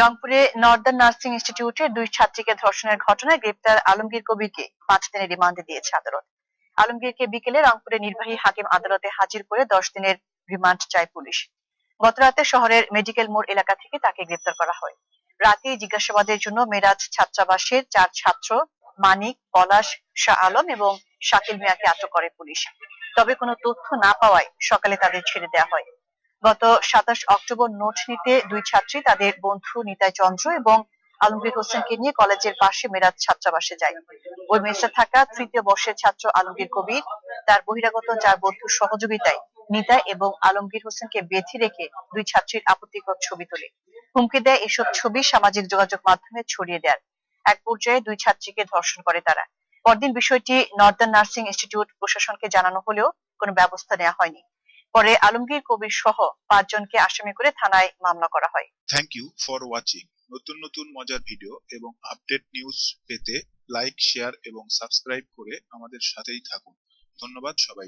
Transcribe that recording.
রংপুরে Northern nursing ইনস্টিটিউটের 2 ছাত্রীকে ধর্ষণের ঘটনায় গ্রেপ্তার আলমগীর কবিরকে 5 দিনের রিমান্ডে দিয়েছে আদালত। আলমগীরকে বিকেলে রংপুরের নির্বাহী হাকিম আদালতে হাজির করে 10 দিনের রিমান্ড চায় পুলিশ। গতরাতে শহরের মেডিকেল মোড় এলাকা থেকে তাকে গ্রেপ্তার করা হয়। রাতেই জিজ্ঞাসাবাদের জন্য মেরাজ ছাত্রাবাসের 4 ছাত্র মানিক, পলাশ, শাহ আলম এবং শাকিল মিয়াকে আটক করে পুলিশ। তবে কোনো তথ্য না পাওয়ায় সকালে তাদের ছেড়ে দেওয়া হয়। গত 27 অক্টোবর নোট নিতে 2 ছাত্রী তাদের বন্ধু নিতাই চন্দ্র এবং আলমগীর হোসেনকে নিয়ে কলেজের পাশে মেরাজ ছাত্রাবাসে যায়। ওই মেসে থাকা 3য় বর্ষের ছাত্র আলমগীর কবির তার বহিরাগত 4 বন্ধুর সহযোগিতায় নিতাই এবং আলমগীর হোসেনকে বেঁধে রেখে 2 ছাত্রীর আপত্তিকর ছবি তোলে। হুমকি দেয় এসব ছবি সামাজিক যোগাযোগ মাধ্যমে ছড়িয়ে দেয়। এক পর্যায়ে 2 ছাত্রীকে ধর্ষণ করে তারা। পরদিন বিষয়টি নর্দার্ন নার্সিং ইনস্টিটিউট প্রশাসনকে জানানো হলেও কোনো ব্যবস্থা নেওয়া হয়নি। পরে আলমগীর কবির সহ 5 জনকে আসামি করে থানায় মামলা করা হয়। Thank you for watching. নতুন নতুন মজার ভিডিও এবং আপডেট নিউজ পেতে লাইক, শেয়ার এবং সাবস্ক্রাইব করে আমাদের সাথেই থাকুন। ধন্যবাদ সবাই।